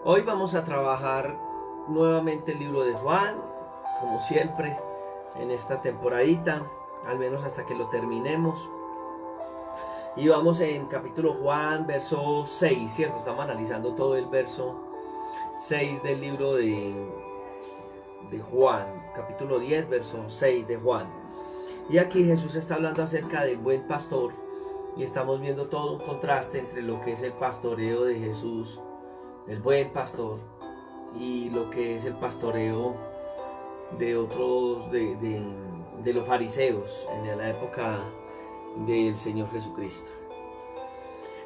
Hoy vamos a trabajar nuevamente el libro de Juan, como siempre, en esta temporadita, al menos hasta que lo terminemos. Y vamos en capítulo Juan, verso 6, ¿cierto? Estamos analizando todo el verso 6 del libro de Juan, capítulo 10, verso 6 de Juan. Y aquí Jesús está hablando acerca del buen pastor y estamos viendo todo un contraste entre lo que es el pastoreo de Jesús, el buen pastor, y lo que es el pastoreo de otros, de los fariseos en la época del Señor Jesucristo.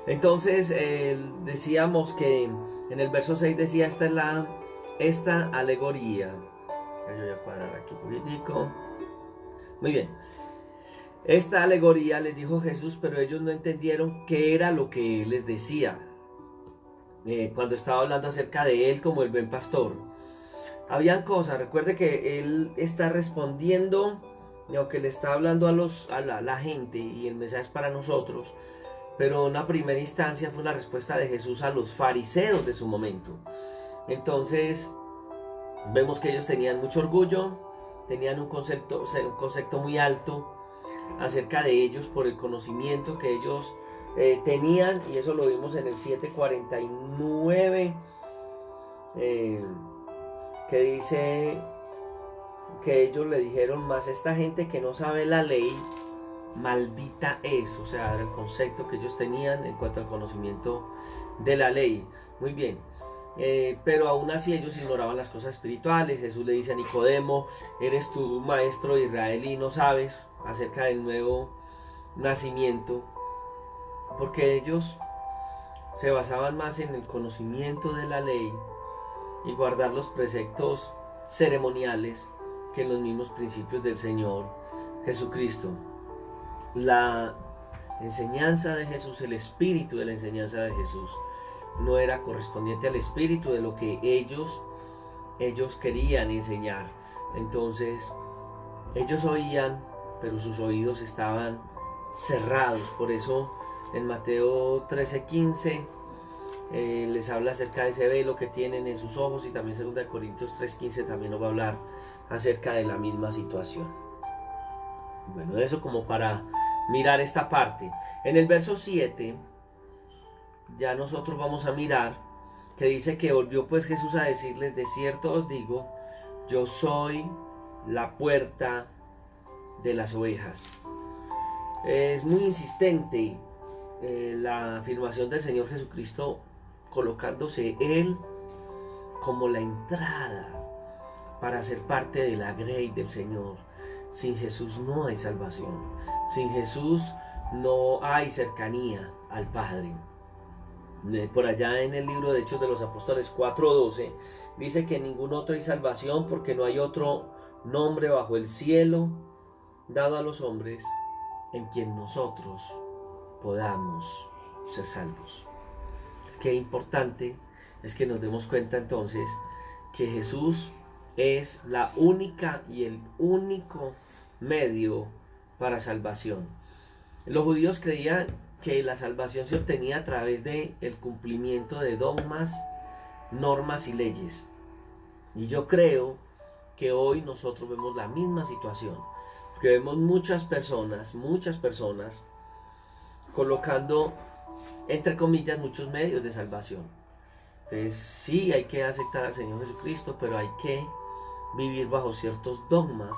Entonces decíamos que en el verso 6 decía, esta alegoría. Yo voy a cuadrar aquí un poquitico. Muy bien. Esta alegoría les dijo Jesús, pero ellos no entendieron qué era lo que él les decía. Cuando estaba hablando acerca de él como el buen pastor. Habían cosas, recuerde que él está respondiendo, aunque le está hablando a la gente y el mensaje es para nosotros, pero una primera instancia fue la respuesta de Jesús a los fariseos de su momento. Entonces vemos que ellos tenían mucho orgullo, tenían un concepto muy alto acerca de ellos por el conocimiento que ellos tenían, y eso lo vimos en el 7:49, que dice que ellos le dijeron, más esta gente que no sabe la ley, maldita es. O sea, era el concepto que ellos tenían en cuanto al conocimiento de la ley. Muy bien. Pero aún así ellos ignoraban las cosas espirituales. Jesús le dice a Nicodemo, eres tú maestro de Israel y no sabes acerca del nuevo nacimiento, porque ellos se basaban más en el conocimiento de la ley y guardar los preceptos ceremoniales que en los mismos principios del Señor Jesucristo. La enseñanza de Jesús, el espíritu de la enseñanza de Jesús, no era correspondiente al espíritu de lo que ellos querían enseñar. Entonces ellos oían, pero sus oídos estaban cerrados. Por eso en Mateo 13:15 les habla acerca de ese velo que tienen en sus ojos, y también 2 Corintios 3:15 también nos va a hablar acerca de la misma situación. Bueno, eso como para mirar esta parte. En el verso 7 ya nosotros vamos a mirar que dice que volvió pues Jesús a decirles, de cierto os digo, yo soy la puerta de las ovejas. Es muy insistente la afirmación del Señor Jesucristo, colocándose Él como la entrada para ser parte de la grey del Señor. Sin Jesús no hay salvación. Sin Jesús no hay cercanía al Padre. Por allá en el libro de Hechos de los Apóstoles 4:12 dice que en ningún otro hay salvación, porque no hay otro nombre bajo el cielo dado a los hombres en quien nosotros podamos ser salvos. Es que importante es que nos demos cuenta entonces que Jesús es la única y el único medio para salvación. Los judíos creían que la salvación se obtenía a través del cumplimiento de dogmas, normas y leyes. Y yo creo que hoy nosotros vemos la misma situación, que vemos muchas personas colocando, entre comillas, muchos medios de salvación. Entonces sí, hay que aceptar al Señor Jesucristo, pero hay que vivir bajo ciertos dogmas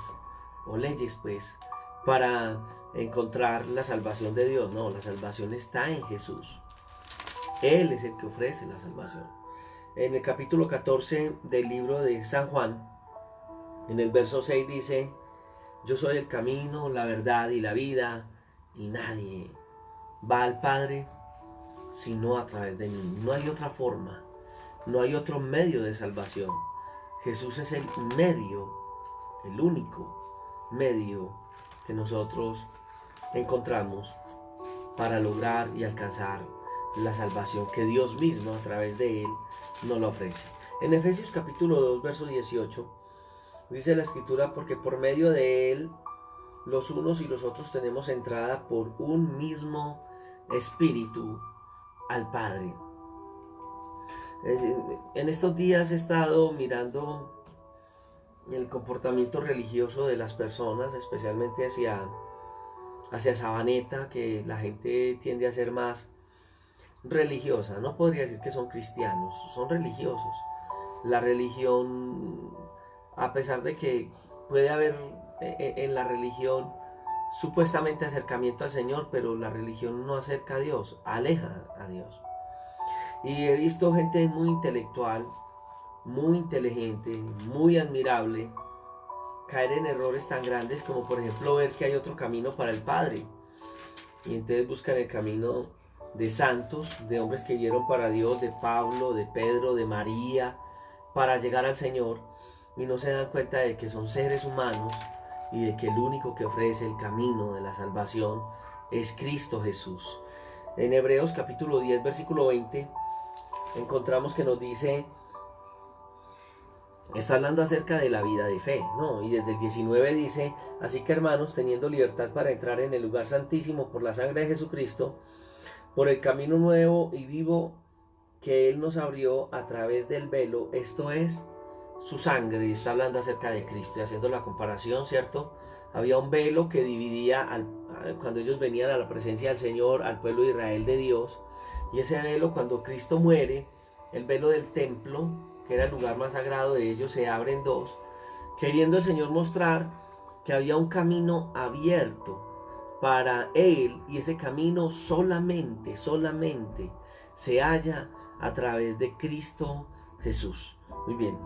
o leyes, pues, para encontrar la salvación de Dios. No, la salvación está en Jesús. Él es el que ofrece la salvación. En el capítulo 14 del libro de San Juan, en el verso 6 dice, yo soy el camino, la verdad y la vida, y nadie va al Padre sino a través de mí. No hay otra forma, no hay otro medio de salvación. Jesús es el medio, el único medio que nosotros encontramos para lograr y alcanzar la salvación que Dios mismo a través de Él nos la ofrece. En Efesios capítulo 2, verso 18, dice la Escritura, porque por medio de Él los unos y los otros tenemos entrada por un mismo Espíritu al Padre. En estos días he estado mirando el comportamiento religioso de las personas, especialmente hacia Sabaneta, que la gente tiende a ser más religiosa. No podría decir que son cristianos, son religiosos. La religión, a pesar de que puede haber en la religión supuestamente acercamiento al Señor, pero la religión no acerca a Dios, aleja a Dios. Y he visto gente muy intelectual, muy inteligente, muy admirable, caer en errores tan grandes como por ejemplo ver que hay otro camino para el Padre. Y entonces buscan el camino de santos, de hombres que dieron para Dios, de Pablo, de Pedro, de María, para llegar al Señor, y no se dan cuenta de que son seres humanos y de que el único que ofrece el camino de la salvación es Cristo Jesús. En Hebreos capítulo 10, versículo 20, encontramos que nos dice, está hablando acerca de la vida de fe, ¿no? Y desde el 19 dice, así que hermanos, teniendo libertad para entrar en el lugar santísimo por la sangre de Jesucristo, por el camino nuevo y vivo que Él nos abrió a través del velo, esto es su sangre, y está hablando acerca de Cristo y haciendo la comparación, ¿cierto? Había un velo que dividía cuando ellos venían a la presencia del Señor, al pueblo de Israel de Dios, y ese velo, cuando Cristo muere, el velo del templo, que era el lugar más sagrado de ellos, se abre en dos, queriendo el Señor mostrar que había un camino abierto para Él, y ese camino solamente se halla a través de Cristo Jesús. Muy bien.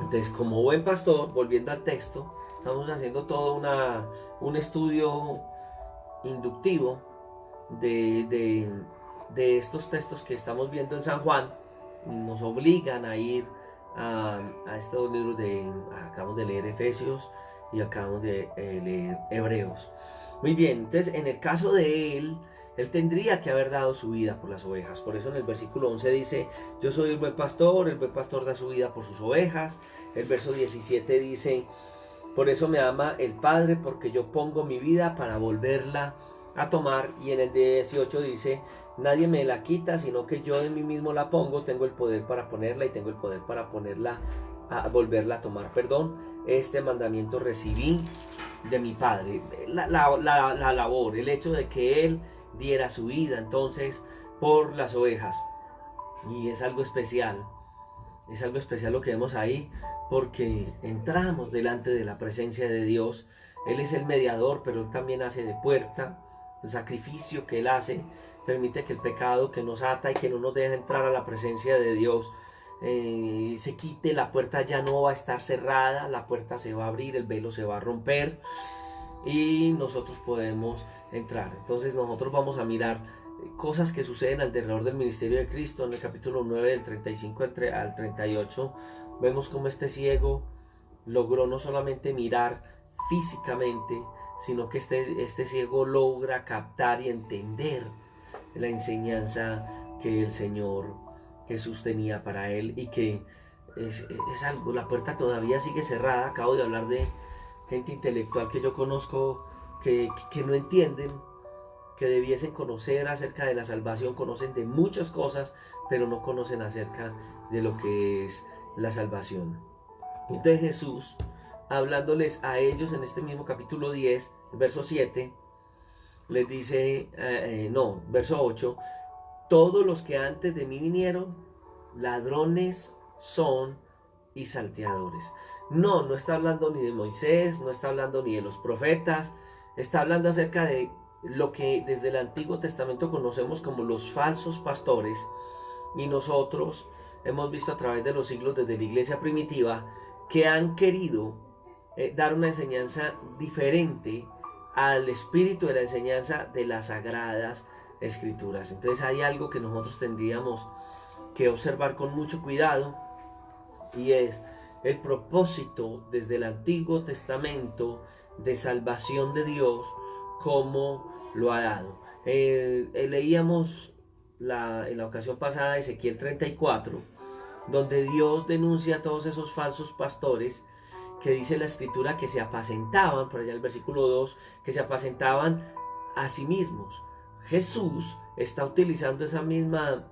Entonces, como buen pastor, volviendo al texto, estamos haciendo todo un estudio inductivo de estos textos que estamos viendo en San Juan. Nos obligan a ir a estos libros acabamos de leer Efesios y acabamos de leer Hebreos. Muy bien, entonces en el caso de él tendría que haber dado su vida por las ovejas. Por eso en el versículo 11 dice, yo soy el buen pastor da su vida por sus ovejas. El verso 17 dice, por eso me ama el Padre, porque yo pongo mi vida para volverla a tomar. Y en el 18 dice, nadie me la quita, sino que yo de mí mismo la pongo, tengo el poder para ponerla y tengo el poder para volverla a tomar. Este mandamiento recibí de mi Padre. La labor, el hecho de que Él diera su vida entonces por las ovejas. Y es algo especial lo que vemos ahí, porque entramos delante de la presencia de Dios. Él es el mediador, pero Él también hace de puerta. El sacrificio que Él hace permite que el pecado que nos ata y que no nos deja entrar a la presencia de Dios se quite. La puerta ya no va a estar cerrada, la puerta se va a abrir, el velo se va a romper y nosotros podemos entrar. Entonces nosotros vamos a mirar cosas que suceden alrededor del ministerio de Cristo. En el capítulo 9 del 35 al 38 vemos cómo este ciego logró no solamente mirar físicamente, sino que este ciego logra captar y entender la enseñanza que el Señor Jesús tenía para él, y que es algo, la puerta todavía sigue cerrada. Acabo de hablar de gente intelectual que yo conozco que no entienden, que debiesen conocer acerca de la salvación, conocen de muchas cosas, pero no conocen acerca de lo que es la salvación. Entonces Jesús, hablándoles a ellos en este mismo capítulo 10, verso 7, les dice, verso 8, todos los que antes de mí vinieron, ladrones son y salteadores. No está hablando ni de Moisés, no está hablando ni de los profetas, está hablando acerca de lo que desde el Antiguo Testamento conocemos como los falsos pastores, y nosotros hemos visto a través de los siglos desde la iglesia primitiva que han querido dar una enseñanza diferente al espíritu de la enseñanza de las sagradas escrituras. Entonces hay algo que nosotros tendríamos que observar con mucho cuidado, y es el propósito desde el Antiguo Testamento de salvación de Dios, como lo ha dado. Leíamos en la ocasión pasada Ezequiel 34, donde Dios denuncia a todos esos falsos pastores que dice la escritura que se apacentaban, por allá en el versículo 2, que se apacentaban a sí mismos. Jesús está utilizando esa misma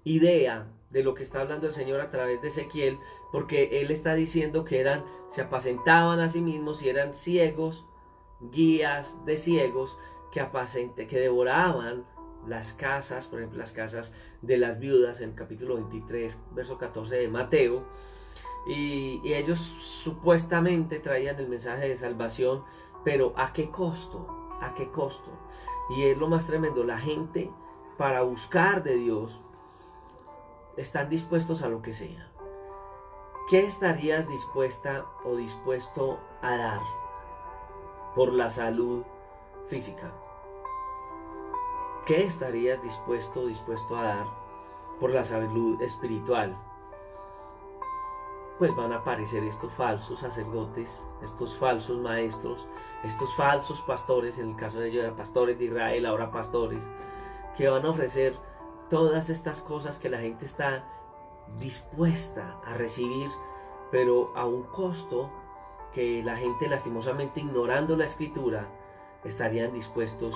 idea de lo que está hablando el Señor a través de Ezequiel, porque Él está diciendo que se apacentaban a sí mismos y eran ciegos, guías de ciegos que devoraban las casas, por ejemplo las casas de las viudas en el capítulo 23, verso 14 de Mateo, y ellos supuestamente traían el mensaje de salvación, pero ¿a qué costo? ¿A qué costo? Y es lo más tremendo, la gente para buscar de Dios están dispuestos a lo que sea. ¿Qué estarías dispuesta o dispuesto a dar por la salud física? ¿Qué estarías dispuesto o dispuesto a dar por la salud espiritual? Pues van a aparecer estos falsos sacerdotes, estos falsos maestros, estos falsos pastores, en el caso de ellos eran pastores de Israel, ahora pastores, que van a ofrecer todas estas cosas que la gente está dispuesta a recibir, pero a un costo que la gente, lastimosamente ignorando la escritura, estarían dispuestos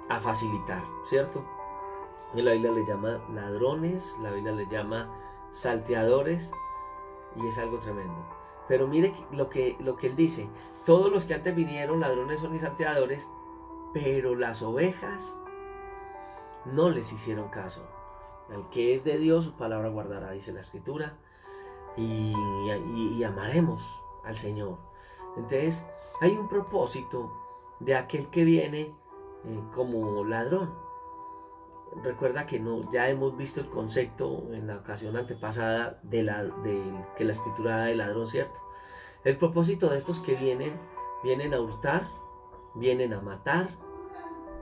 a facilitar, ¿cierto? Y la Biblia le llama ladrones, la Biblia le llama salteadores, y es algo tremendo. Pero mire lo que él dice: todos los que antes vinieron ladrones son y salteadores, pero las ovejas no les hicieron caso. Al que es de Dios, su palabra guardará, dice la escritura, y amaremos al Señor. Entonces hay un propósito de aquel que viene como ladrón. Recuerda que ya hemos visto el concepto en la ocasión antepasada que la escritura da de ladrón, ¿cierto? El propósito de estos que vienen a hurtar, vienen a matar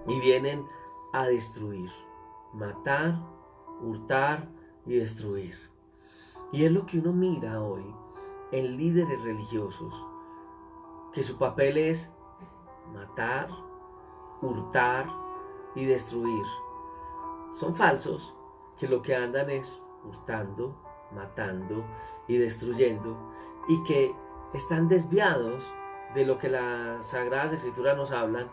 y vienen a destruir. Matar, hurtar y destruir. Y es lo que uno mira hoy en líderes religiosos, que su papel es matar, hurtar y destruir. Son falsos que lo que andan es hurtando, matando y destruyendo, y que están desviados de lo que las Sagradas Escrituras nos hablan,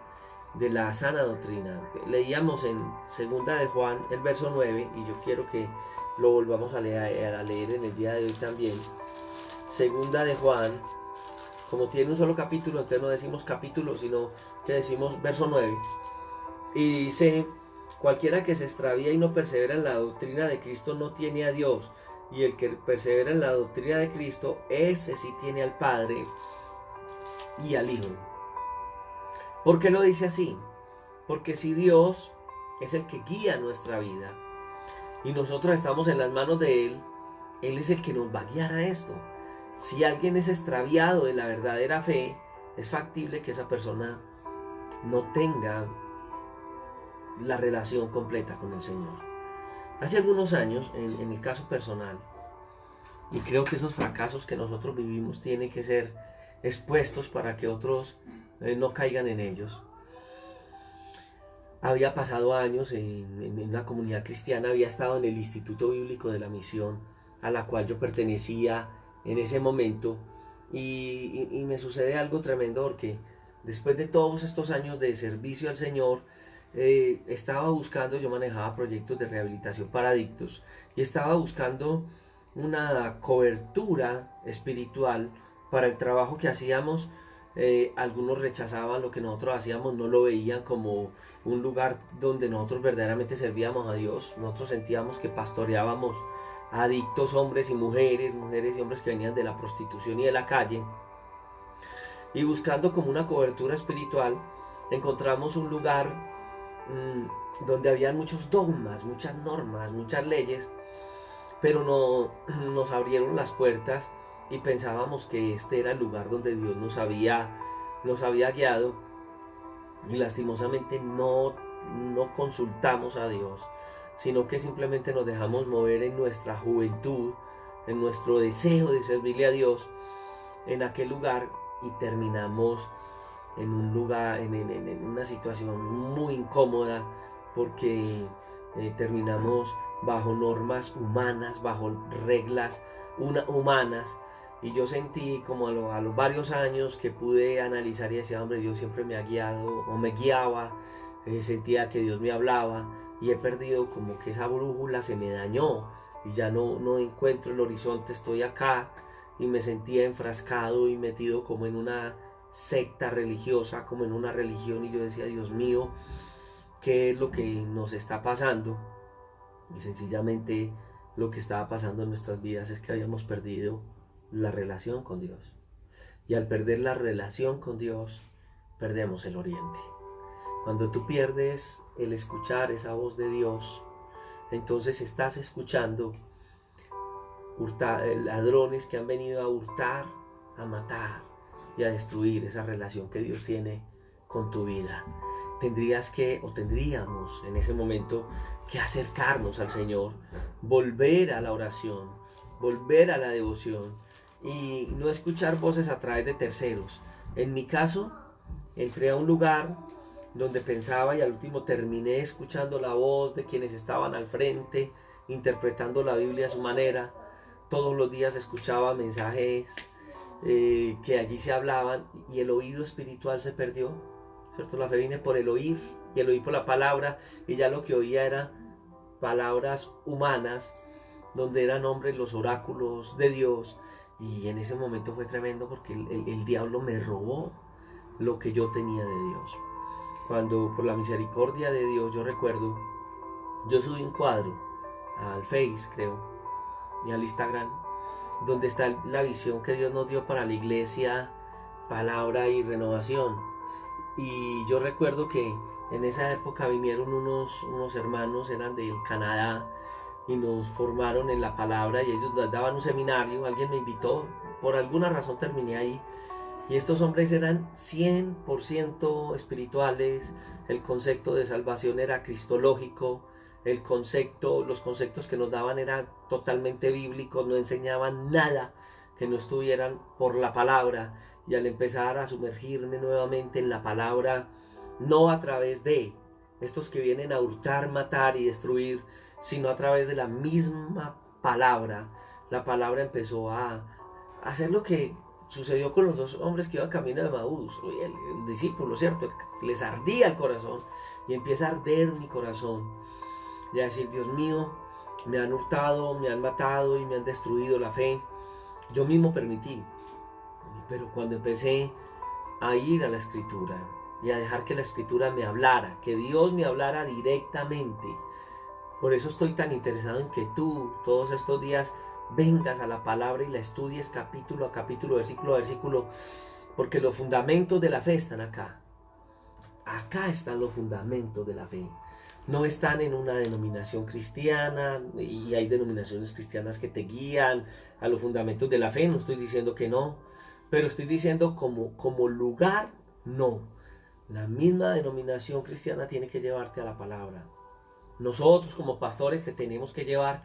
de la sana doctrina. Leíamos en 2 de Juan el verso 9, y yo quiero que lo volvamos a leer en el día de hoy también. 2 de Juan, como tiene un solo capítulo, entonces no decimos capítulo, sino que decimos verso 9, y dice: cualquiera que se extravía y no persevera en la doctrina de Cristo no tiene a Dios, y el que persevera en la doctrina de Cristo, ese sí tiene al Padre y al Hijo. ¿Por qué lo dice así? Porque si Dios es el que guía nuestra vida y nosotros estamos en las manos de Él, Él es el que nos va a guiar a esto. Si alguien es extraviado de la verdadera fe, es factible que esa persona no tenga la relación completa con el Señor. Hace algunos años, en el caso personal, y creo que esos fracasos que nosotros vivimos tienen que ser expuestos para que otros no caigan en ellos. Había pasado años en una comunidad cristiana, había estado en el Instituto Bíblico de la Misión, a la cual yo pertenecía en ese momento, y me sucede algo tremendo, porque después de todos estos años de servicio al Señor, estaba buscando, yo manejaba proyectos de rehabilitación para adictos, y estaba buscando una cobertura espiritual para el trabajo que hacíamos. Algunos rechazaban lo que nosotros hacíamos, no lo veían como un lugar donde nosotros verdaderamente servíamos a Dios. Nosotros sentíamos que pastoreábamos a adictos, hombres y mujeres, mujeres y hombres que venían de la prostitución y de la calle. Y buscando como una cobertura espiritual, encontramos un lugar donde habían muchos dogmas, muchas normas, muchas leyes, pero no nos abrieron las puertas y pensábamos que este era el lugar donde Dios nos había guiado, y lastimosamente no consultamos a Dios, sino que simplemente nos dejamos mover en nuestra juventud, en nuestro deseo de servirle a Dios en aquel lugar, y terminamos en un lugar, en una situación muy incómoda, porque terminamos bajo normas humanas, bajo reglas humanas. Y yo sentí como a los varios años que pude analizar y decía: hombre, Dios siempre me ha guiado o me guiaba, sentía que Dios me hablaba, y he perdido como que esa brújula, se me dañó, y ya no encuentro el horizonte, estoy acá, y me sentía enfrascado y metido como en una secta religiosa, como en una religión, y yo decía, Dios mío, ¿qué es lo que nos está pasando? Y sencillamente lo que estaba pasando en nuestras vidas es que habíamos perdido la relación con Dios. Y al perder la relación con Dios, perdemos el oriente. Cuando tú pierdes el escuchar esa voz de Dios, entonces estás escuchando ladrones que han venido a hurtar, a matar y a destruir esa relación que Dios tiene con tu vida. Tendríamos en ese momento que acercarnos al Señor, volver a la oración, volver a la devoción y no escuchar voces a través de terceros. En mi caso, entré a un lugar donde pensaba y al último terminé escuchando la voz de quienes estaban al frente, interpretando la Biblia a su manera. Todos los días escuchaba mensajes que allí se hablaban y el oído espiritual se perdió, ¿cierto? La fe viene por el oír y el oír por la palabra, y ya lo que oía eran palabras humanas, donde eran hombres los oráculos de Dios, y en ese momento fue tremendo porque el diablo me robó lo que yo tenía de Dios. Cuando por la misericordia de Dios, yo recuerdo, yo subí un cuadro al Face, creo, y al Instagram, donde está la visión que Dios nos dio para la iglesia, palabra y renovación. Y yo recuerdo que en esa época vinieron unos hermanos, eran del Canadá, y nos formaron en la palabra, y ellos daban un seminario, alguien me invitó, por alguna razón terminé ahí, y estos hombres eran 100% espirituales, el concepto de salvación era cristológico, los conceptos que nos daban eran totalmente bíblicos, no enseñaban nada que no estuvieran por la palabra. Y al empezar a sumergirme nuevamente en la palabra, no a través de estos que vienen a hurtar, matar y destruir, sino a través de la misma palabra, la palabra empezó a hacer lo que sucedió con los dos hombres que iban camino de Emaús, el discípulo, ¿cierto? Les ardía el corazón y empieza a arder mi corazón y a decir, Dios mío, me han hurtado, me han matado y me han destruido la fe. Yo mismo permití, pero cuando empecé a ir a la Escritura y a dejar que la Escritura me hablara, que Dios me hablara directamente, por eso estoy tan interesado en que tú todos estos días vengas a la palabra y la estudies capítulo a capítulo, versículo a versículo, porque los fundamentos de la fe están acá. Acá están los fundamentos de la fe. No están en una denominación cristiana, y hay denominaciones cristianas que te guían a los fundamentos de la fe, no estoy diciendo que no, pero estoy diciendo como lugar, no. La misma denominación cristiana tiene que llevarte a la palabra. Nosotros como pastores te tenemos que llevar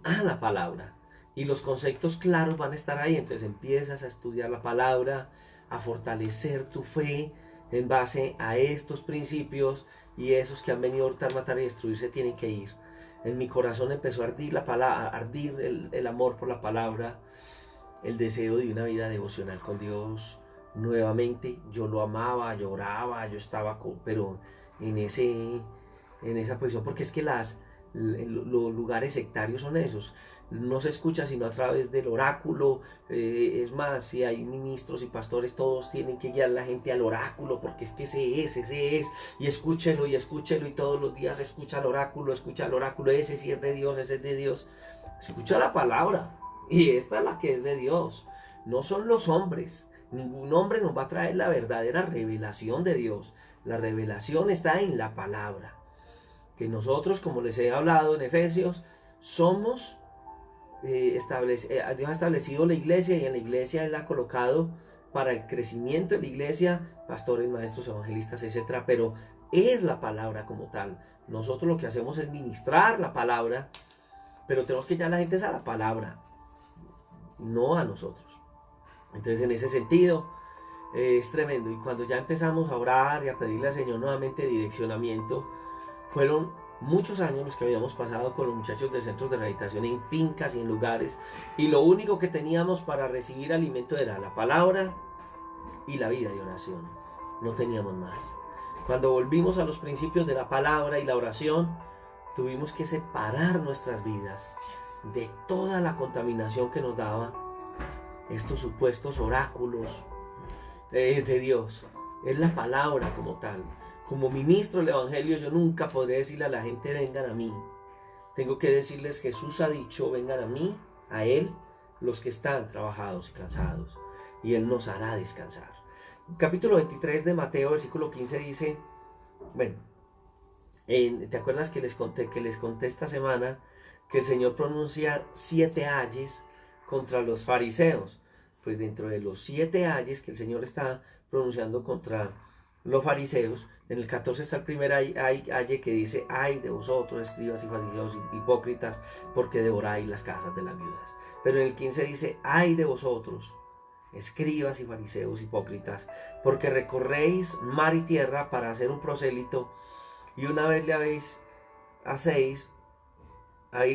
a la palabra. Y los conceptos claros van a estar ahí. Entonces empiezas a estudiar la palabra, a fortalecer tu fe en base a estos principios, y esos que han venido a hurtar, matar y destruirse tienen que ir. En mi corazón empezó a ardir el amor por la palabra, el deseo de una vida devocional con Dios. Nuevamente yo lo amaba, lloraba, yo estaba pero en esa posición, porque es que los lugares sectarios son esos, no se escucha sino a través del oráculo. Es más, si hay ministros y pastores, todos tienen que guiar a la gente al oráculo, porque es que ese es, y escúchelo, y todos los días escucha el oráculo, ese sí es de Dios, ese es de Dios. Escucha la palabra, y esta es la que es de Dios, no son los hombres. Ningún hombre nos va a traer la verdadera revelación de Dios. La revelación está en la palabra. Que nosotros, como les he hablado en Efesios, somos, Dios ha establecido la iglesia, y en la iglesia Él ha colocado para el crecimiento de la iglesia pastores, maestros, evangelistas, etc. Pero es la palabra como tal. Nosotros lo que hacemos es ministrar la palabra, pero tenemos que llevar a la gente a la palabra, no a nosotros. Entonces, en ese sentido, es tremendo. Y cuando ya empezamos a orar y a pedirle al Señor nuevamente direccionamiento, fueron muchos años los que habíamos pasado con los muchachos de centros de rehabilitación en fincas y en lugares, y lo único que teníamos para recibir alimento era la palabra y la vida de oración. No teníamos más. Cuando volvimos a los principios de la palabra y la oración, tuvimos que separar nuestras vidas de toda la contaminación que nos daban estos supuestos oráculos de Dios. Es la palabra como tal. Como ministro del Evangelio, yo nunca podré decirle a la gente vengan a mí. Tengo que decirles: Jesús ha dicho, vengan a mí, a Él, los que están trabajados y cansados, y Él nos hará descansar. Capítulo 23 de Mateo, versículo 15 dice, bueno, ¿te acuerdas que les conté esta semana que el Señor pronuncia 7 ayes contra los fariseos? Pues dentro de los 7 ayes que el Señor está pronunciando contra los fariseos, en el 14 está el primer aye que dice: ay de vosotros, escribas y fariseos hipócritas, porque devoráis las casas de las viudas. Pero en el 15 dice: ay de vosotros, escribas y fariseos hipócritas, porque recorréis mar y tierra para hacer un prosélito, y una vez le habéis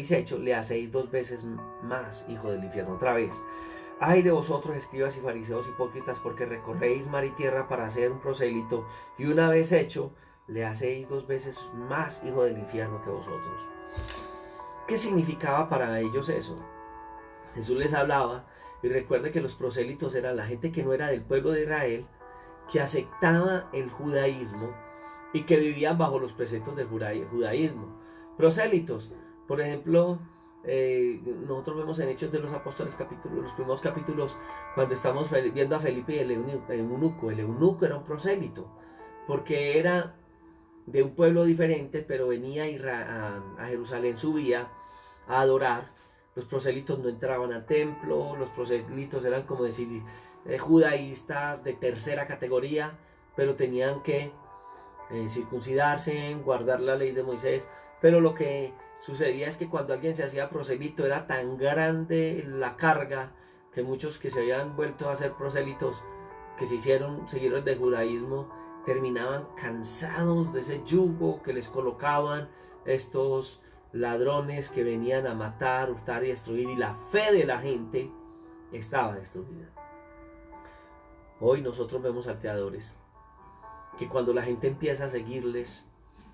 hecho, le hacéis 2 veces más, hijo del infierno. Otra vez: ay de vosotros, escribas y fariseos hipócritas, porque recorréis mar y tierra para hacer un prosélito, y una vez hecho, le hacéis 2 veces más, hijo del infierno, que vosotros. ¿Qué significaba para ellos eso? Jesús les hablaba, y recuerde que los prosélitos eran la gente que no era del pueblo de Israel, que aceptaba el judaísmo y que vivían bajo los preceptos del judaísmo. Prosélitos, por ejemplo, nosotros vemos en Hechos de los Apóstoles, los primeros capítulos, cuando estamos viendo a Felipe y el eunuco. El eunuco era un prosélito, porque era de un pueblo diferente, pero venía a Jerusalén, subía a adorar. Los prosélitos no entraban al templo, los prosélitos eran, como decir, judaístas de tercera categoría, pero tenían que circuncidarse, guardar la ley de Moisés. Pero lo que sucedía es que cuando alguien se hacía prosélito, era tan grande la carga que muchos que se habían vuelto a ser prosélitos, que siguieron del judaísmo, terminaban cansados de ese yugo que les colocaban estos ladrones que venían a matar, hurtar y destruir, y la fe de la gente estaba destruida. Hoy nosotros vemos salteadores que cuando la gente empieza a seguirles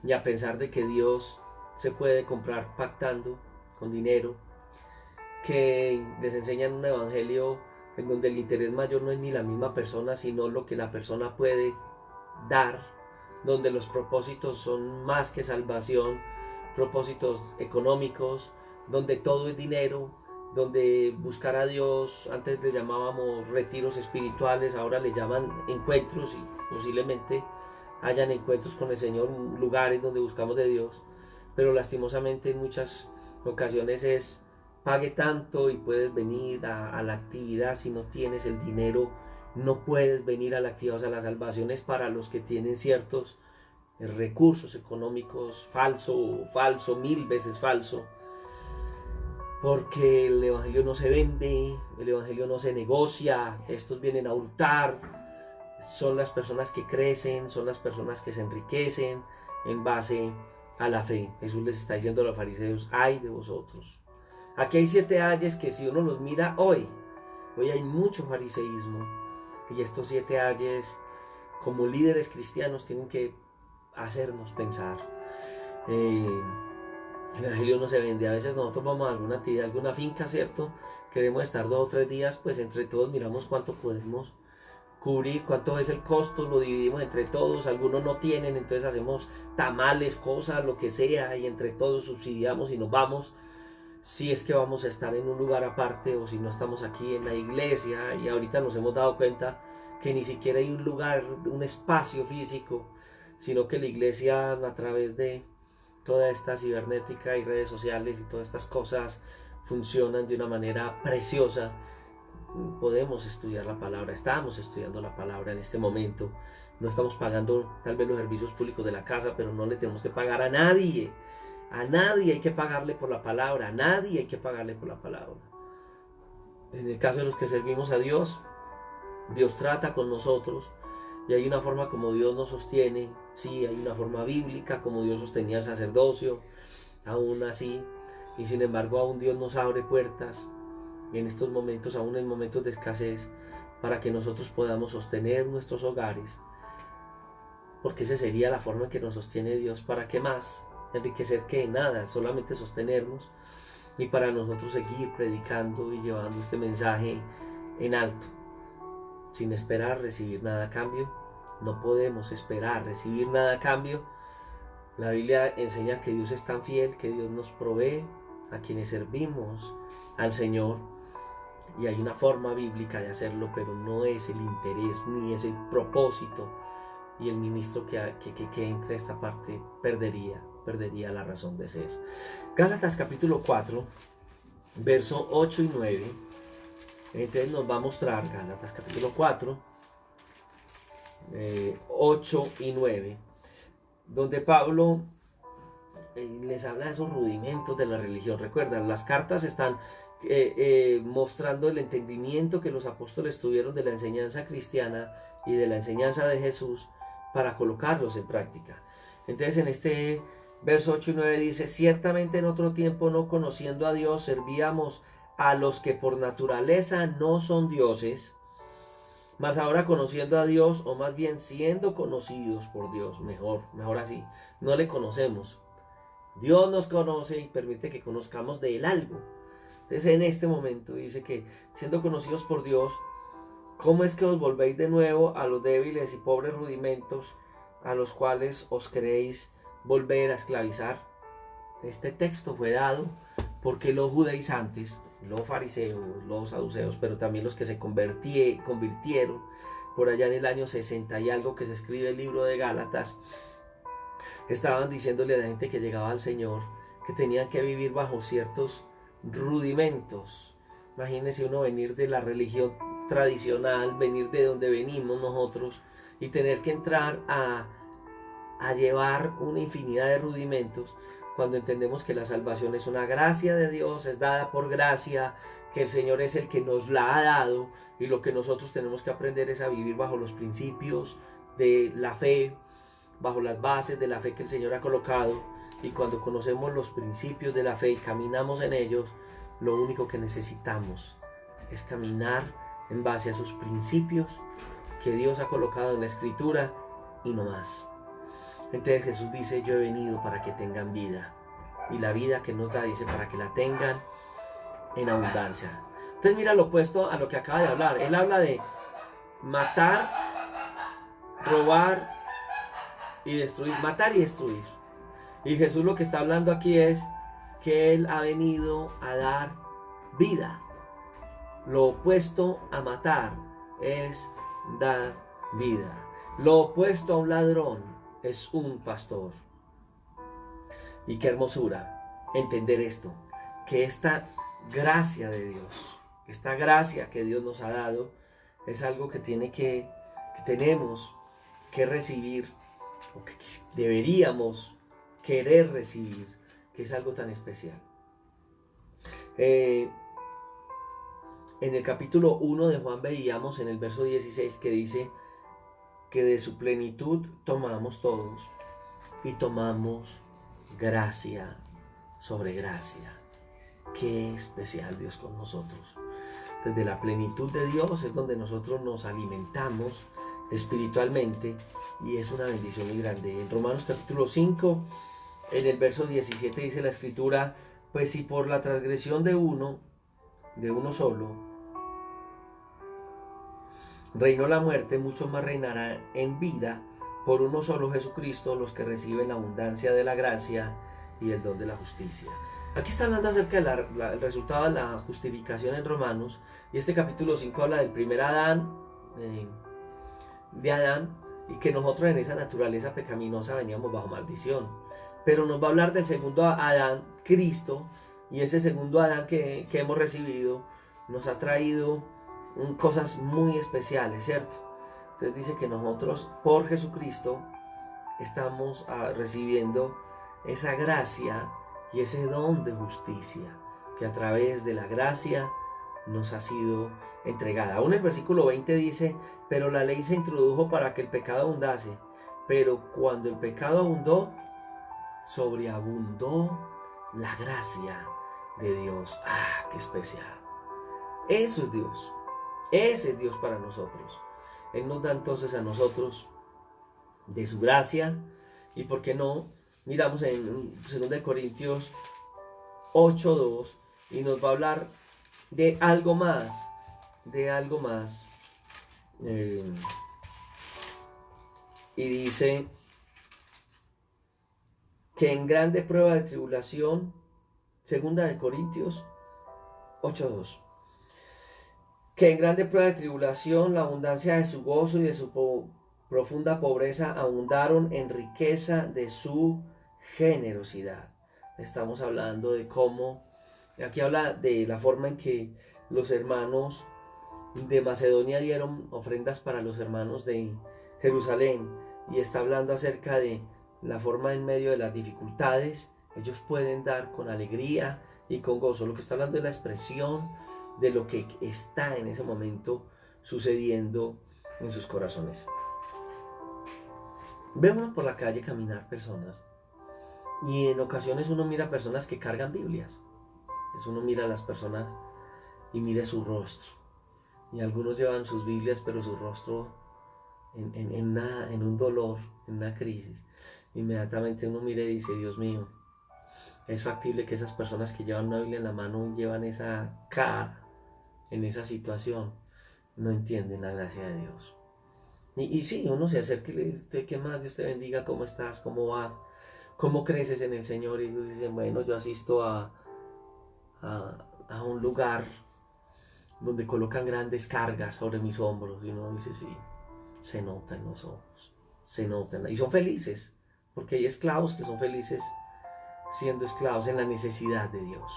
y a pensar de que Dios se puede comprar pactando con dinero, que les enseñan un evangelio en donde el interés mayor no es ni la misma persona, sino lo que la persona puede dar, donde los propósitos son más que salvación, propósitos económicos, donde todo es dinero, donde buscar a Dios, antes le llamábamos retiros espirituales, ahora le llaman encuentros, y posiblemente hayan encuentros con el Señor, lugares donde buscamos de Dios, pero lastimosamente en muchas ocasiones es: pague tanto y puedes venir a la actividad. Si no tienes el dinero, no puedes venir a la actividad. O sea, la salvación es para los que tienen ciertos recursos económicos. Falso, 1000 veces falso, porque el evangelio no se vende, el evangelio no se negocia. Estos vienen a hurtar. Son las personas que crecen, son las personas que se enriquecen en base a la fe. Jesús les está diciendo a los fariseos: ay de vosotros. Aquí hay 7 ayes que, si uno los mira hoy hay mucho fariseísmo, y estos 7 ayes, como líderes cristianos, tienen que hacernos pensar. El evangelio no se vende. A veces nosotros vamos a alguna actividad, alguna finca, ¿cierto? Queremos estar 2 o 3 días, pues entre todos miramos cuánto podemos cubrir, cuánto es el costo, lo dividimos entre todos. Algunos no tienen, entonces hacemos tamales, cosas, lo que sea, y entre todos subsidiamos y nos vamos, si es que vamos a estar en un lugar aparte, o si no estamos aquí en la iglesia. Y ahorita nos hemos dado cuenta que ni siquiera hay un lugar, un espacio físico, sino que la iglesia, a través de toda esta cibernética y redes sociales y todas estas cosas, funcionan de una manera preciosa. Podemos estudiar la palabra, estamos estudiando la palabra en este momento. No estamos pagando tal vez los servicios públicos de la casa, pero no le tenemos que pagar a nadie. A nadie hay que pagarle por la palabra, a nadie hay que pagarle por la palabra. En el caso de los que servimos a Dios, Dios trata con nosotros, y hay una forma como Dios nos sostiene. Sí, hay una forma bíblica como Dios sostenía el sacerdocio, aún así, y sin embargo aún Dios nos abre puertas en estos momentos, aún en momentos de escasez, para que nosotros podamos sostener nuestros hogares, porque esa sería la forma en que nos sostiene Dios. ¿Para qué más? Enriquecer, que nada, solamente sostenernos. y para nosotros seguir predicando y llevando este mensaje en alto, sin esperar recibir nada a cambio. No podemos esperar recibir nada a cambio. La Biblia enseña que Dios es tan fiel que Dios nos provee a quienes servimos al Señor, y hay una forma bíblica de hacerlo, pero no es el interés ni es el propósito, y el ministro que entre a esta parte perdería la razón de ser. Gálatas capítulo 4, verso 8 y 9. Entonces nos va a mostrar Gálatas capítulo 4, 8 y 9, donde Pablo les habla de esos rudimentos de la religión. Recuerdan, las cartas están mostrando el entendimiento que los apóstoles tuvieron de la enseñanza cristiana y de la enseñanza de Jesús para colocarlos en práctica. Entonces en este verso 8 y 9 dice: ciertamente en otro tiempo, no conociendo a Dios, servíamos a los que por naturaleza no son dioses, mas ahora conociendo a Dios, o más bien siendo conocidos por Dios, mejor así, no le conocemos, Dios nos conoce y permite que conozcamos de Él algo. Entonces en este momento dice que siendo conocidos por Dios, ¿cómo es que os volvéis de nuevo a los débiles y pobres rudimentos a los cuales os queréis volver a esclavizar? Este texto fue dado porque los judaizantes, los fariseos, los saduceos, pero también los que se convirtieron por allá en el año 60 y algo, que se escribe el libro de Gálatas, estaban diciéndole a la gente que llegaba al Señor que tenían que vivir bajo ciertos rudimentos. Imagínense uno venir de la religión tradicional, venir de donde venimos nosotros y tener que entrar a llevar una infinidad de rudimentos, cuando entendemos que la salvación es una gracia de Dios, es dada por gracia, que el Señor es el que nos la ha dado, y lo que nosotros tenemos que aprender es a vivir bajo los principios de la fe, bajo las bases de la fe que el Señor ha colocado. Y cuando conocemos los principios de la fe y caminamos en ellos, lo único que necesitamos es caminar en base a esos principios que Dios ha colocado en la Escritura y no más. Entonces Jesús dice: yo he venido para que tengan vida, y la vida que nos da, dice, para que la tengan en abundancia. Entonces mira lo opuesto a lo que acaba de hablar. Él habla de matar, robar y destruir, matar y destruir. Y Jesús lo que está hablando aquí es que Él ha venido a dar vida. Lo opuesto a matar es dar vida. Lo opuesto a un ladrón es un pastor. Y qué hermosura entender esto, que esta gracia de Dios, esta gracia que Dios nos ha dado, es algo que tenemos que recibir, o que deberíamos querer recibir, que es algo tan especial. En el capítulo 1 de Juan veíamos en el verso 16 que dice que de su plenitud tomamos todos, y tomamos gracia sobre gracia. Qué especial Dios con nosotros. Desde la plenitud de Dios es donde nosotros nos alimentamos espiritualmente, y es una bendición muy grande. En Romanos capítulo 5, en el verso 17 dice la Escritura: pues si por la transgresión de uno solo, reinó la muerte, mucho más reinará en vida por uno solo, Jesucristo, los que reciben la abundancia de la gracia y el don de la justicia. Aquí está hablando acerca del resultado de la justificación en Romanos, y este capítulo 5 habla del primer Adán, de Adán, y que nosotros en esa naturaleza pecaminosa veníamos bajo maldición. Pero nos va a hablar del segundo Adán, Cristo, y ese segundo Adán que hemos recibido nos ha traído cosas muy especiales, ¿cierto? Entonces dice que nosotros por Jesucristo estamos recibiendo esa gracia y ese don de justicia que a través de la gracia nos ha sido entregada. Aún el versículo 20 dice: pero la ley se introdujo para que el pecado abundase, pero cuando el pecado abundó, sobreabundó la gracia de Dios. ¡Ah, qué especial! Eso es Dios. Ese es Dios para nosotros. Él nos da entonces a nosotros de su gracia. Y por qué no, miramos en 2 Corintios 8:2, y nos va a hablar de algo más, de algo más. Y dice que en grande prueba de tribulación, segunda de Corintios 8:2, que en grande prueba de tribulación la abundancia de su gozo y de su profunda pobreza abundaron en riqueza de su generosidad. Estamos hablando de cómo, aquí habla de la forma en que los hermanos de Macedonia dieron ofrendas para los hermanos de Jerusalén, y está hablando acerca de la forma en medio de las dificultades ellos pueden dar con alegría y con gozo. Lo que está hablando es la expresión de lo que está en ese momento sucediendo en sus corazones. Ve uno por la calle caminar personas, y en ocasiones uno mira personas que cargan Biblias. Entonces uno mira a las personas y mira su rostro, y algunos llevan sus Biblias, pero su rostro en un dolor, en una crisis. Inmediatamente uno mira y dice: Dios mío, es factible que esas personas que llevan una Biblia en la mano y llevan esa cara en esa situación no entienden la gracia de Dios. Y sí, uno se acerca y le dice: ¿qué más? Dios te bendiga, ¿cómo estás? ¿Cómo vas? ¿Cómo creces en el Señor? Y ellos dicen: bueno, yo asisto a un lugar donde colocan grandes cargas sobre mis hombros. Y uno dice: sí, se nota en los ojos, se notan. Y son felices, porque hay esclavos que son felices siendo esclavos en la necesidad de Dios.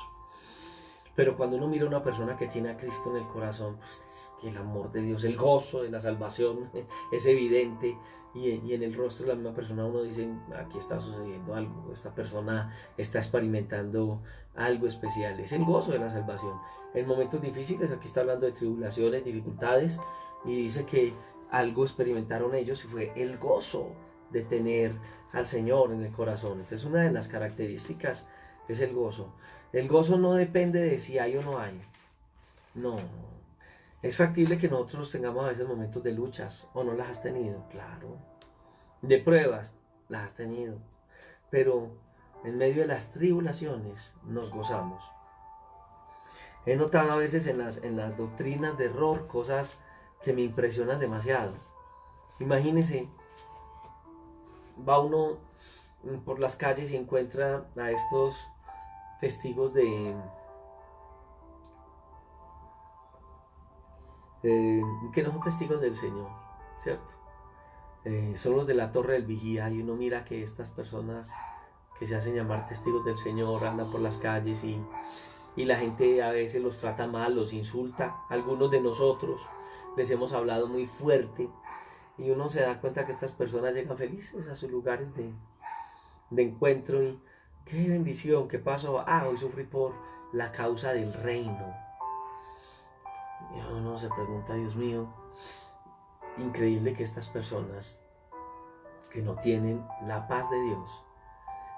Pero cuando uno mira a una persona que tiene a Cristo en el corazón, pues es que el amor de Dios, el gozo de la salvación es evidente, y en el rostro de la misma persona uno dice: aquí está sucediendo algo, esta persona está experimentando algo especial. Es el gozo de la salvación. En momentos difíciles, aquí está hablando de tribulaciones, dificultades, y dice que algo experimentaron ellos y fue el gozo de tener al Señor en el corazón. Entonces, una de las características es el gozo. El gozo no depende de si hay o no hay. No. Es factible que nosotros tengamos a veces momentos de luchas, o no las has tenido, claro. De pruebas, las has tenido. Pero en medio de las tribulaciones nos gozamos. He notado a veces en las doctrinas de error cosas que me impresionan demasiado. Imagínense, va uno por las calles y encuentra a estos testigos que no son testigos del Señor, ¿cierto? Son los de la Torre del Vigía, y uno mira que estas personas que se hacen llamar testigos del Señor andan por las calles, y la gente a veces los trata mal, los insulta. Algunos de nosotros les hemos hablado muy fuerte, y uno se da cuenta que estas personas llegan felices a sus lugares de encuentro, y qué bendición, qué pasó, hoy sufrí por la causa del reino. Y uno se pregunta: Dios mío, increíble que estas personas que no tienen la paz de Dios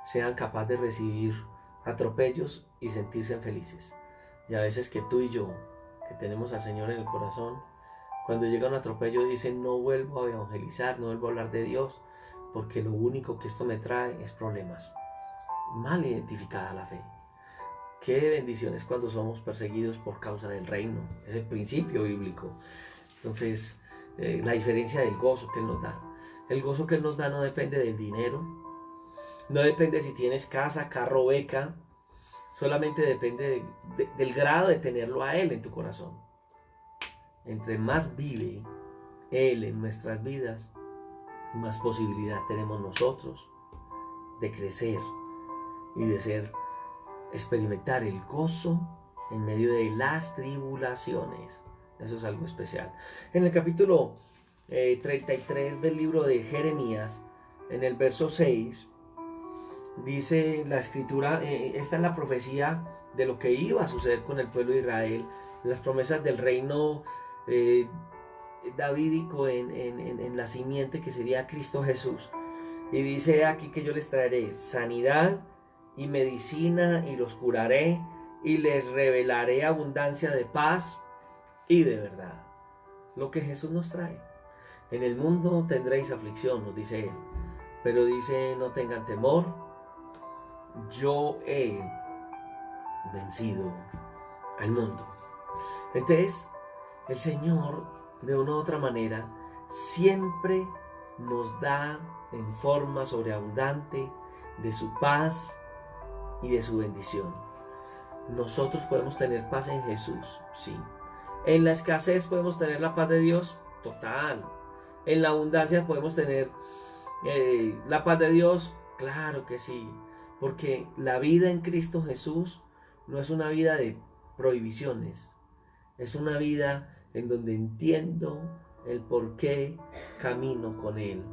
sean capaces de recibir atropellos y sentirse felices. Y a veces que tú y yo, que tenemos al Señor en el corazón, cuando llega un atropello dicen: no vuelvo a evangelizar, no vuelvo a hablar de Dios, porque lo único que esto me trae es problemas. Mal identificada la fe. Qué bendiciones cuando somos perseguidos por causa del reino. Es el principio bíblico. Entonces, la diferencia del gozo que Él nos da. El gozo que Él nos da no depende del dinero, no depende si tienes casa, carro o beca, solamente depende del grado de tenerlo a Él en tu corazón. Entre más vive Él en nuestras vidas, más posibilidad tenemos nosotros de crecer y de experimentar el gozo en medio de las tribulaciones. Eso es algo especial. En el capítulo 33 del libro de Jeremías, en el verso 6, dice la escritura, esta es la profecía de lo que iba a suceder con el pueblo de Israel, las promesas del reino davídico en la simiente que sería Cristo Jesús. Y dice aquí que yo les traeré sanidad y medicina, y los curaré, y les revelaré abundancia de paz y de verdad. Lo que Jesús nos trae. En el mundo tendréis aflicción, nos dice Él, pero dice: no tengan temor, yo he vencido al mundo. Entonces, el Señor, de una u otra manera, siempre nos da en forma sobreabundante de su paz y de su bendición. Nosotros podemos tener paz en Jesús, sí. En la escasez podemos tener la paz de Dios, total. En la abundancia podemos tener la paz de Dios, claro que sí. Porque la vida en Cristo Jesús no es una vida de prohibiciones. Es una vida en donde entiendo el por qué camino con Él.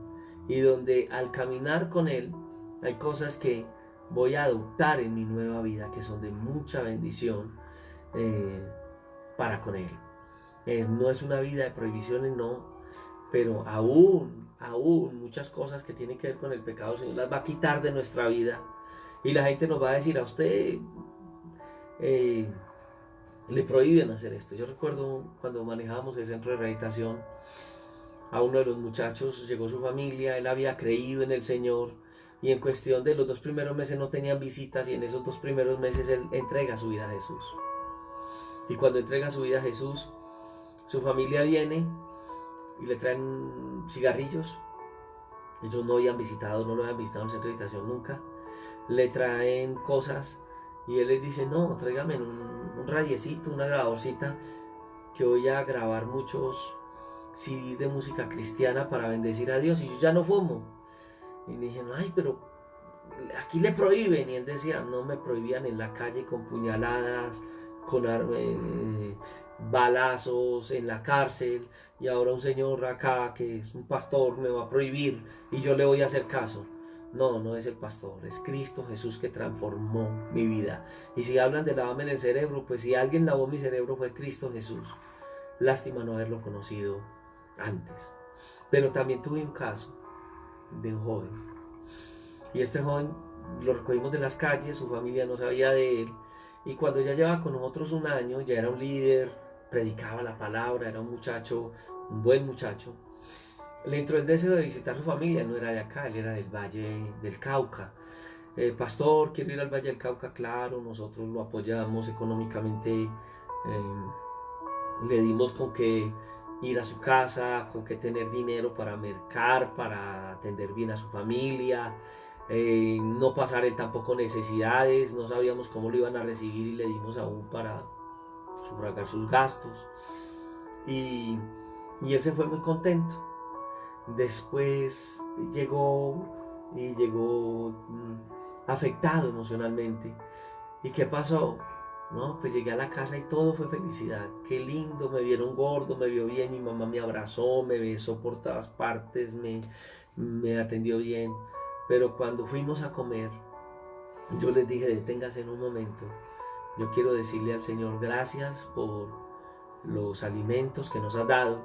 Y donde al caminar con Él hay cosas que voy a adoptar en mi nueva vida que son de mucha bendición para con Él. No es una vida de prohibiciones, no. Pero aún muchas cosas que tienen que ver con el pecado, el Señor las va a quitar de nuestra vida. Y la gente nos va a decir, a usted le prohíben hacer esto. Yo recuerdo cuando manejábamos el centro de rehabilitación, a uno de los muchachos llegó su familia, él había creído en el Señor y en cuestión de los 2 primeros meses no tenían visitas y en esos 2 primeros meses él entrega su vida a Jesús. Y cuando entrega su vida a Jesús, su familia viene y le traen cigarrillos. Ellos no lo habían visitado en el centro de rehabilitación nunca. Le traen cosas y él les dice, no, tráigame un radiecito, una grabadorcita, que voy a grabar muchos CDs de música cristiana para bendecir a Dios y yo ya no fumo. Y le dije, ay, pero aquí le prohíben. Y él decía, no me prohibían en la calle con puñaladas, con balazos en la cárcel, y ahora un señor acá que es un pastor me va a prohibir y yo le voy a hacer caso. No, no es el pastor, es Cristo Jesús que transformó mi vida. Y si hablan de lavarme en el cerebro, pues si alguien lavó mi cerebro fue Cristo Jesús. Lástima no haberlo conocido antes. Pero también tuve un caso de un joven. Y este joven lo recogimos de las calles, su familia no sabía de él. Y cuando ya llevaba con nosotros un año, ya era un líder, predicaba la palabra, era un muchacho, un buen muchacho. Le entró el deseo de visitar a su familia, no era de acá, él era del Valle del Cauca. Pastor, quiero ir al Valle del Cauca, claro, nosotros lo apoyamos económicamente, le dimos con que ir a su casa, con que tener dinero para mercar, para atender bien a su familia, no pasar él tampoco necesidades, no sabíamos cómo lo iban a recibir y le dimos aún para sufragar sus gastos. Y él se fue muy contento. Después llegó afectado emocionalmente. ¿Y qué pasó? No, pues llegué a la casa y todo fue felicidad. Qué lindo, me vieron gordo, me vio bien, mi mamá me abrazó, me besó por todas partes, me atendió bien. Pero cuando fuimos a comer, yo les dije, deténgase en un momento. Yo quiero decirle al Señor gracias por los alimentos que nos has dado.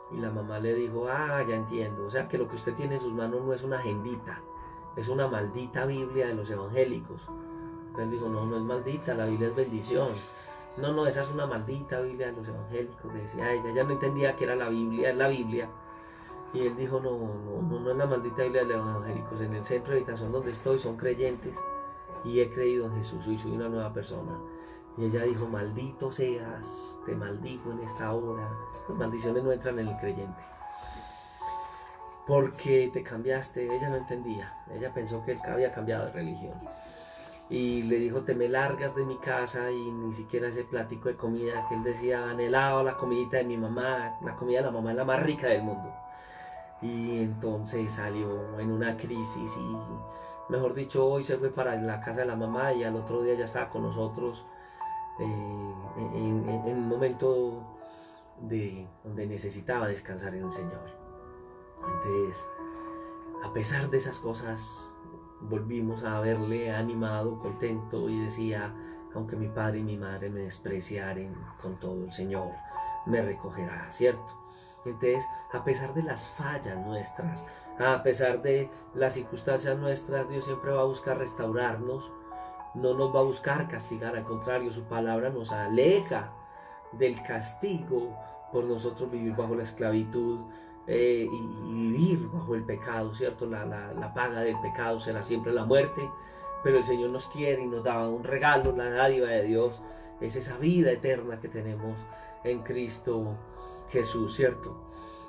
Y la mamá le dijo, ya entiendo. O sea que lo que usted tiene en sus manos no es una agendita, es una maldita Biblia de los evangélicos. Entonces dijo, no, no es maldita, la Biblia es bendición. No, esa es una maldita Biblia de los evangélicos. Le decía ella, ya no entendía que era la Biblia, es la Biblia. Y él dijo, no es la maldita Biblia de los evangélicos. En el centro de meditación donde estoy son creyentes y he creído en Jesús y soy una nueva persona. Y ella dijo, maldito seas, te maldigo en esta hora. Las maldiciones no entran en el creyente. Porque te cambiaste, ella no entendía. Ella pensó que él había cambiado de religión. Y le dijo, te me largas de mi casa, y ni siquiera ese platico de comida que él decía, anhelaba la comidita de mi mamá, la comida de la mamá es la más rica del mundo. Y entonces salió en una crisis y, mejor dicho, hoy se fue para la casa de la mamá y al otro día ya estaba con nosotros en un momento donde necesitaba descansar en el Señor. Entonces, a pesar de esas cosas, volvimos a verle animado, contento, y decía, aunque mi padre y mi madre me despreciaren, con todo el Señor me recogerá, ¿cierto? Entonces, a pesar de las fallas nuestras, a pesar de las circunstancias nuestras, Dios siempre va a buscar restaurarnos, no nos va a buscar castigar, al contrario, su palabra nos aleja del castigo por nosotros vivir bajo la esclavitud y vivir bajo el pecado, ¿cierto? La paga del pecado será siempre la muerte, pero el Señor nos quiere y nos da un regalo, la dádiva de Dios, es esa vida eterna que tenemos en Cristo Jesús, ¿cierto?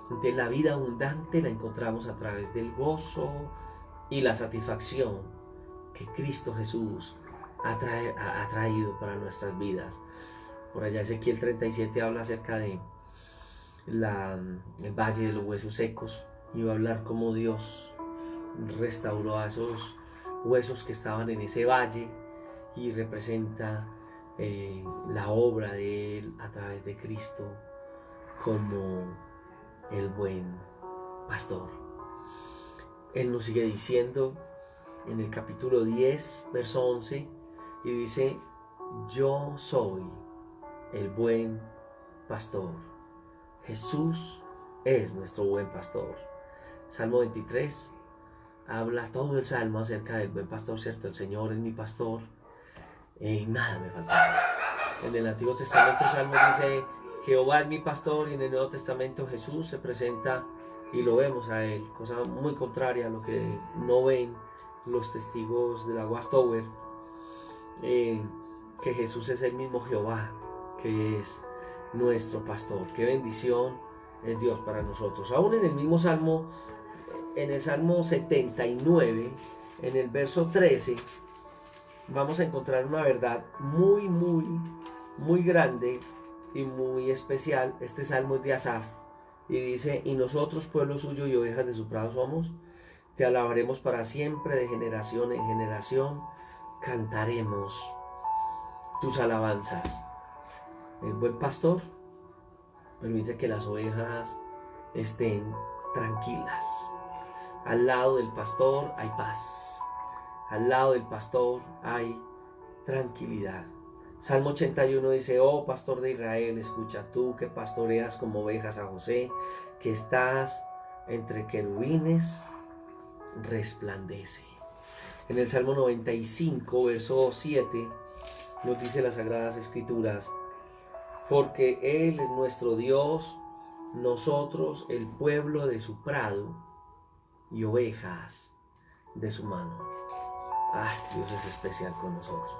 Entonces la vida abundante la encontramos a través del gozo y la satisfacción que Cristo Jesús ha traído para nuestras vidas. Por allá Ezequiel 37 habla acerca de el valle de los huesos secos, y va a hablar cómo Dios restauró a esos huesos que estaban en ese valle, y representa la obra de Él a través de Cristo como el buen pastor. Él nos sigue diciendo en el capítulo 10, verso 11, y dice: yo soy el buen pastor. Jesús es nuestro buen pastor. Salmo 23 habla todo el salmo acerca del buen pastor, ¿cierto? El Señor es mi pastor y nada me falta. En el Antiguo Testamento Salmo dice: Jehová es mi pastor, y en el Nuevo Testamento Jesús se presenta y lo vemos a Él, cosa muy contraria a lo que no ven los testigos de la Watchtower, que Jesús es el mismo Jehová, que es nuestro pastor. Qué bendición es Dios para nosotros. Aún en el mismo Salmo, en el Salmo 79, en el verso 13, vamos a encontrar una verdad muy grande y muy especial. Este salmo es de Asaf y dice: y nosotros, pueblo suyo y ovejas de su prado somos, te alabaremos para siempre, de generación en generación cantaremos tus alabanzas. El buen pastor permite que las ovejas estén tranquilas. Al lado del pastor hay paz. Al lado del pastor hay tranquilidad. Salmo 81 dice: oh pastor de Israel, escucha tú que pastoreas como ovejas a José, que estás entre querubines, resplandece. En el Salmo 95, verso 7, nos dice las Sagradas Escrituras: porque Él es nuestro Dios, nosotros el pueblo de su prado y ovejas de su mano. Ah, Dios es especial con nosotros.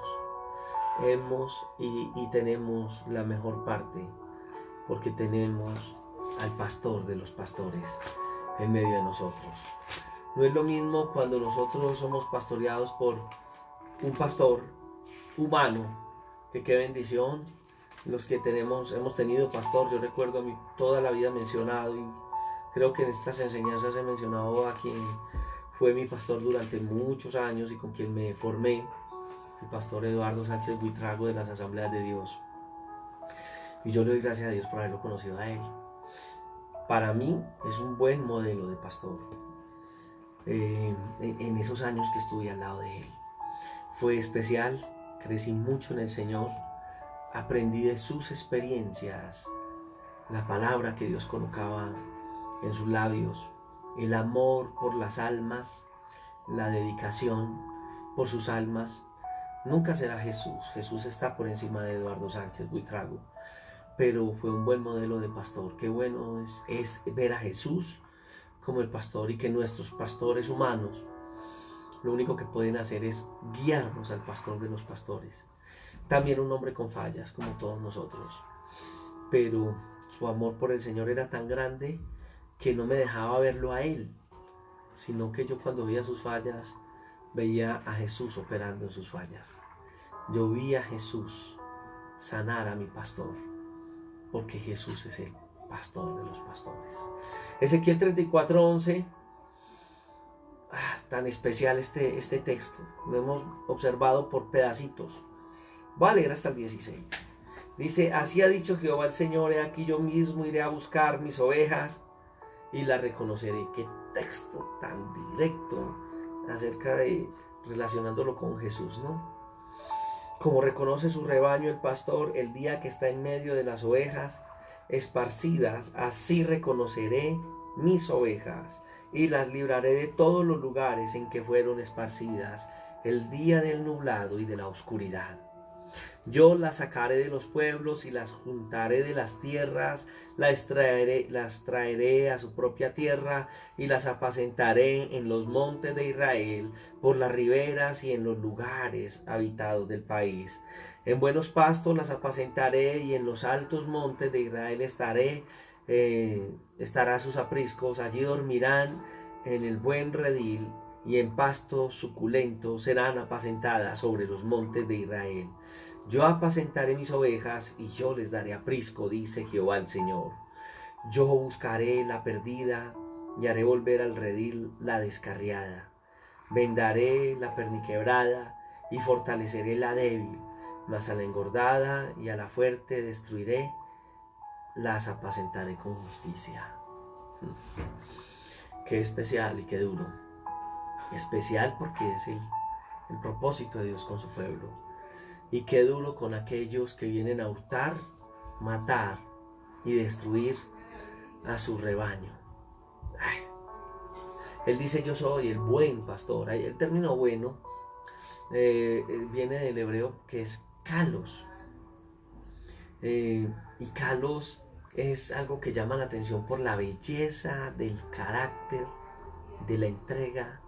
Hemos y tenemos la mejor parte, porque tenemos al pastor de los pastores en medio de nosotros. No es lo mismo cuando nosotros somos pastoreados por un pastor humano, que qué bendición los que hemos tenido pastor. Yo recuerdo a mí toda la vida mencionado, y creo que en estas enseñanzas he mencionado a quien fue mi pastor durante muchos años y con quien me formé, el pastor Eduardo Sánchez Buitrago, de las Asambleas de Dios. Y yo le doy gracias a Dios por haberlo conocido a él. Para mí es un buen modelo de pastor. En esos años que estuve al lado de él fue especial, crecí mucho en el Señor, aprendí de sus experiencias, la palabra que Dios colocaba en sus labios, el amor por las almas, la dedicación por sus almas. Nunca será Jesús. Jesús está por encima de Eduardo Sánchez Buitrago, pero fue un buen modelo de pastor. Qué bueno es ver a Jesús como el pastor, y que nuestros pastores humanos lo único que pueden hacer es guiarnos al pastor de los pastores. También un hombre con fallas como todos nosotros, pero su amor por el Señor era tan grande que no me dejaba verlo a él, sino que yo, cuando veía sus fallas, veía a Jesús operando en sus fallas. Yo vi a Jesús sanar a mi pastor, porque Jesús es el pastor de los pastores. Ezequiel 34:11, tan especial este texto. Lo hemos observado por pedacitos. Voy a leer hasta el 16. Dice: así ha dicho Jehová el Señor: he aquí yo mismo iré a buscar mis ovejas y las reconoceré. Qué texto tan directo acerca de, relacionándolo con Jesús, ¿no? Como reconoce su rebaño el pastor el día que está en medio de las ovejas esparcidas, así reconoceré mis ovejas y las libraré de todos los lugares en que fueron esparcidas el día del nublado y de la oscuridad. Yo las sacaré de los pueblos y las juntaré de las tierras, las traeré a su propia tierra y las apacentaré en los montes de Israel, por las riberas y en los lugares habitados del país. En buenos pastos las apacentaré y en los altos montes de Israel estará sus apriscos, allí dormirán en el buen redil y en pastos suculentos serán apacentadas sobre los montes de Israel. Yo apacentaré mis ovejas y yo les daré aprisco, dice Jehová el Señor. Yo buscaré la perdida y haré volver al redil la descarriada. Vendaré la perniquebrada y fortaleceré la débil, mas a la engordada y a la fuerte destruiré, las apacentaré con justicia. Qué especial y qué duro. Especial porque es el propósito de Dios con su pueblo. Y qué duro con aquellos que vienen a hurtar, matar y destruir a su rebaño. Ay. Él dice: yo soy el buen pastor. El término bueno viene del hebreo, que es kalos. Y kalos es algo que llama la atención por la belleza del carácter, de la entrega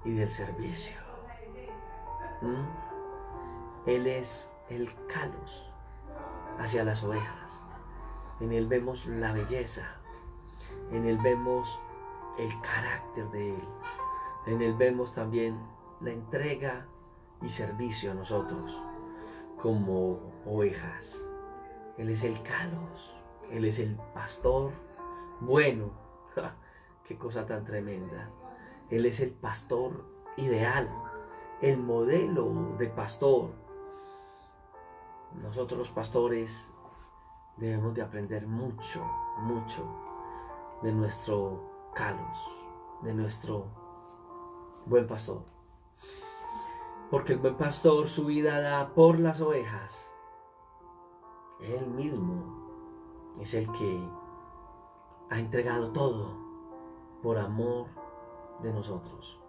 y del servicio. Él es el kalos hacia las ovejas. En él vemos la belleza, en él vemos el carácter de él, en él vemos también la entrega y servicio a nosotros como ovejas. Él es el kalos, él es el pastor bueno. ¡Ja! Qué cosa tan tremenda. Él es el pastor ideal, el modelo de pastor. Nosotros los pastores debemos de aprender mucho, mucho de nuestro kalos, de nuestro buen pastor. Porque el buen pastor su vida da por las ovejas. Él mismo es el que ha entregado todo por amor de nosotros.